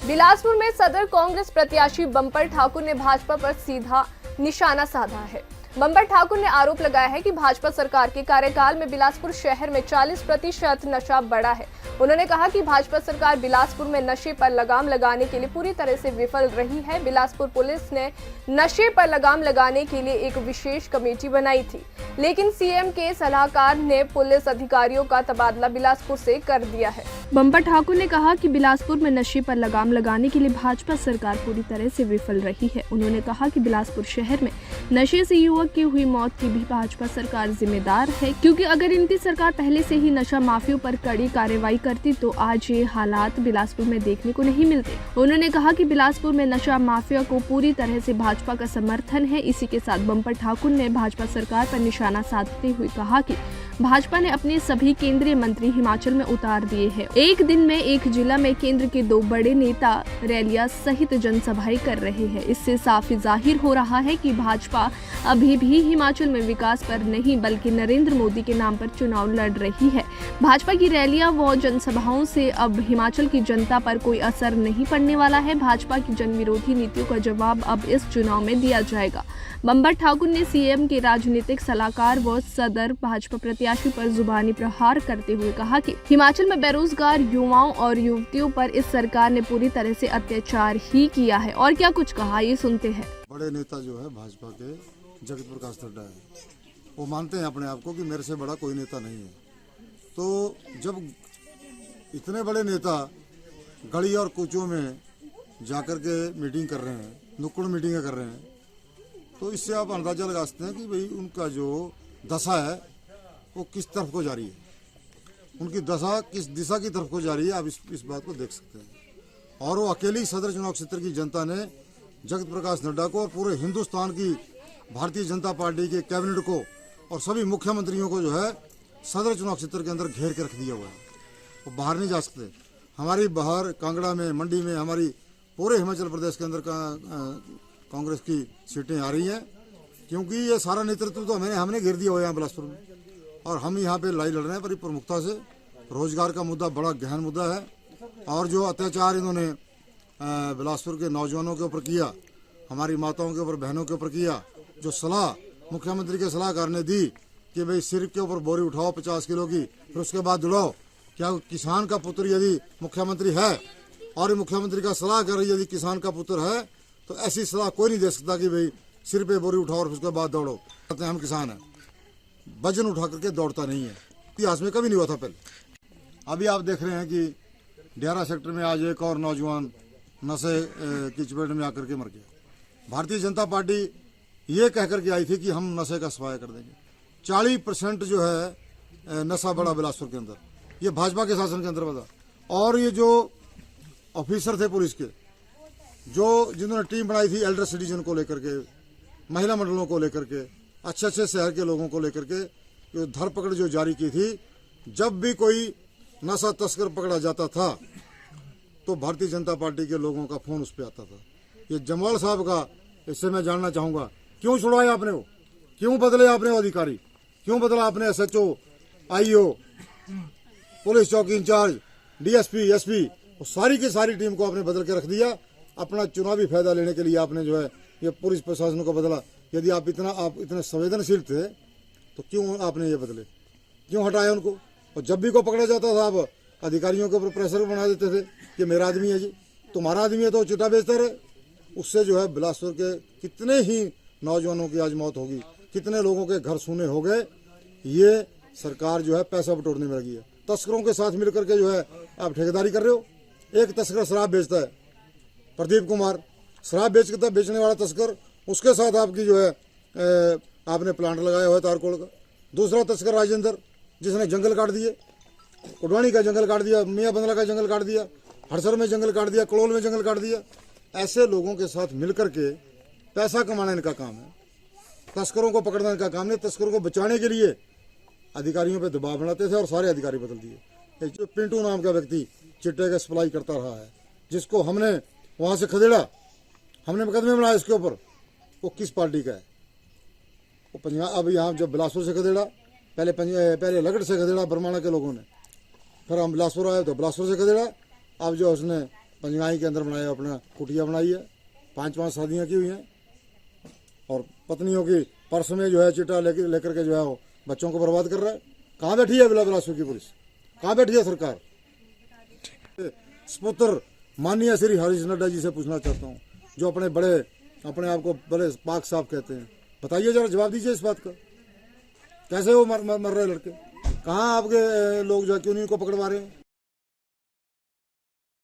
बिलासपुर में सदर कांग्रेस प्रत्याशी बम्पर ठाकुर ने भाजपा पर सीधा निशाना साधा है। बम्पर ठाकुर ने आरोप लगाया है कि भाजपा सरकार के कार्यकाल में बिलासपुर शहर में 40% नशा बढ़ा है। उन्होंने कहा कि भाजपा सरकार बिलासपुर में नशे पर लगाम लगाने के लिए पूरी तरह से विफल रही है। बिलासपुर पुलिस ने नशे पर लगाम लगाने के लिए एक विशेष कमेटी बनाई थी, लेकिन सीएम के सलाहकार ने पुलिस अधिकारियों का तबादला बिलासपुर से कर दिया है। बम्पर ठाकुर ने कहा कि बिलासपुर में नशे पर लगाम लगाने के लिए भाजपा सरकार पूरी तरह से विफल रही है। उन्होंने कहा कि बिलासपुर शहर में नशे से युवक की हुई मौत की भी भाजपा सरकार जिम्मेदार है, क्योंकि अगर इनकी सरकार पहले से ही नशा माफियों पर कड़ी कार्रवाई करती तो आज ये हालात बिलासपुर में देखने को नहीं मिलते। उन्होंने कहा कि बिलासपुर में नशा माफिया को पूरी तरह से भाजपा का समर्थन है। इसी के साथ बम्पर ठाकुर ने भाजपा सरकार पर निशाना साधते हुए कहा कि भाजपा ने अपने सभी केंद्रीय मंत्री हिमाचल में उतार दिए हैं। एक दिन में एक जिला में केंद्र के 2 बड़े नेता रैलियां सहित जनसभाएं कर रहे हैं। इससे साफ जाहिर हो रहा है कि भाजपा अभी भी हिमाचल में विकास पर नहीं बल्कि नरेंद्र मोदी के नाम पर चुनाव लड़ रही है। भाजपा की रैलियां व जनसभाओं से अब हिमाचल की जनता पर कोई असर नहीं पड़ने वाला है। भाजपा की जन विरोधी नीतियों का जवाब अब इस चुनाव में दिया जाएगा। बम्पर ठाकुर ने सीएम के राजनीतिक सलाहकार व सदर भाजपा प्रत्याशी पर जुबानी प्रहार करते हुए कहा कि हिमाचल में बेरोजगार युवाओं और युवतियों पर इस सरकार ने पूरी तरह से अत्याचार ही किया है। और क्या कुछ कहा, ये सुनते हैं। बड़े नेता जो है भाजपा के जगत प्रकाश नड्डा है, वो मानते हैं अपने आप को कि मेरे से बड़ा कोई नेता नहीं है। तो जब इतने बड़े नेता गली और कूचों में जाकर के मीटिंग कर रहे हैं, नुक्कड़ मीटिंगें कर रहे हैं, तो इससे आप अंदाजा लगा सकते हैं कि भाई उनका जो दशा है वो किस तरफ को जा रही है, उनकी दशा किस दिशा की तरफ को जा रही है। आप इस बात को देख सकते हैं। और वो अकेली सदर चुनाव क्षेत्र की जनता ने जगत प्रकाश नड्डा को और पूरे हिंदुस्तान की भारतीय जनता पार्टी के कैबिनेट को और सभी मुख्यमंत्रियों को जो है सदर चुनाव क्षेत्र के अंदर घेर के रख दिया हुआ है। वो बाहर नहीं जा सकते। हमारी बाहर कांगड़ा में, मंडी में, हमारी पूरे हिमाचल प्रदेश के अंदर कांग्रेस की सीटें आ रही हैं, क्योंकि ये सारा नेतृत्व तो हमने घेर दिया हुआ है यहाँ बिलासपुर में। और हम यहाँ पे लड़ाई लड़ रहे हैं बड़ी प्रमुखता से। रोजगार का मुद्दा बड़ा गहन मुद्दा है। और जो अत्याचार इन्होंने बिलासपुर के नौजवानों के ऊपर किया, हमारी माताओं के ऊपर, बहनों के ऊपर किया, जो सलाह मुख्यमंत्री के सलाहकार ने दी कि भाई सिर के ऊपर बोरी उठाओ 50 किलो की, फिर उसके बाद दौड़ाओ। क्या किसान का पुत्र यदि मुख्यमंत्री है और मुख्यमंत्री का सलाहकार यदि किसान का पुत्र है, तो ऐसी सलाह कोई नहीं दे सकता कि भाई सिर पे बोरी उठाओ और उसके बाद दौड़ो। हम किसान हैं, वजन उठा करके दौड़ता नहीं है। इतिहास में कभी नहीं हुआ था पहले। अभी आप देख रहे हैं कि डेरा सेक्टर में आज एक और नौजवान नशे की चपेट में आकर के मर गया। भारतीय जनता पार्टी ये कह करके आई थी कि हम नशे का सफाया कर देंगे। 40% जो है नशा बढ़ा बिलासपुर के अंदर, ये भाजपा के शासन के अंदर बढ़ा। और ये जो ऑफिसर थे पुलिस के, जो जिन्होंने टीम बनाई थी एल्डर सिटीजन को लेकर के, महिला मंडलों को लेकर के, अच्छे अच्छे शहर के लोगों को लेकर के धरपकड़ जो जारी की थी, जब भी कोई नशा तस्कर पकड़ा जाता था तो भारतीय जनता पार्टी के लोगों का फोन उस पर आता था। ये जमवाल साहब का, इससे मैं जानना चाहूंगा, क्यों छुड़वाया आपने वो, क्यों बदले आपने वो अधिकारी, क्यों बदला आपने एसएचओ, आईओ, पुलिस चौकी इंचार्ज, डीएसपी, एसपी, सारी की सारी टीम को आपने बदल के रख दिया। अपना चुनावी फायदा लेने के लिए आपने जो है ये पुलिस प्रशासन को बदला। यदि आप इतने संवेदनशील थे तो क्यों आपने ये बदले, क्यों हटाया उनको? और जब भी को पकड़ा जाता था आप अधिकारियों के ऊपर प्रेशर बना देते थे कि मेरा आदमी है जी, तुम्हारा आदमी है तो चिट्टा बेचते रहे। उससे जो है बिलासपुर के कितने ही नौजवानों की आज मौत होगी, कितने लोगों के घर सूने हो गए। ये सरकार जो है पैसा बटोरने में लगी है। तस्करों के साथ मिलकर के जो है आप ठेकेदारी कर रहे हो। एक तस्कर शराब बेचता है, प्रदीप कुमार, शराब बेचने वाला तस्कर, उसके साथ आपकी जो है आपने प्लांट लगाया हुआ है तारकोल का। दूसरा तस्कर राजेंद्र, जिसने जंगल काट दिए, उडवाणी का जंगल काट दिया, मियाँ बंगला का जंगल काट दिया, हड़सर में जंगल काट दिया, कलोल में जंगल काट दिया। ऐसे लोगों के साथ मिलकर के पैसा कमाना इनका काम है, तस्करों को पकड़ना इनका काम नहीं। तस्करों को बचाने के लिए अधिकारियों पे दबाव बनाते थे और सारे अधिकारी बदल दिए। जो पिंटू नाम का व्यक्ति चिट्टे का सप्लाई करता रहा है, जिसको हमने वहाँ से खदेड़ा, हमने मुकदमे बनाया इसके ऊपर, वो किस पार्टी का है? वो पंजाब, अब यहाँ जब बिलासपुर से खदेड़ा, पहले लगड़ से खदेड़ा बरमाणा के लोगों ने, फिर हम बिलासपुर आए तो बिलासपुर से खदेड़ा, अब जो उसने पंजगाई के अंदर बनाया, अपना कुटिया बनाई है, 5 शादियां की हुई हैं और पत्नियों की पर्स में जो है चिट्टा लेकर के जो है वो बच्चों को बर्बाद कर रहा है। कहाँ बैठी है बिलासपुर की पुलिस, कहाँ बैठी है सरकार? सपुत्र माननीय श्री हरीश नड्डा जी से पूछना चाहता हूँ, जो अपने आप को बड़े पाक साफ कहते हैं, बताइए जरा, जवाब दीजिए इस बात का। कैसे वो मर रहे लड़के? कहाँ आपके लोग जो है क्यों नहीं उनको पकड़वा रहे हैं?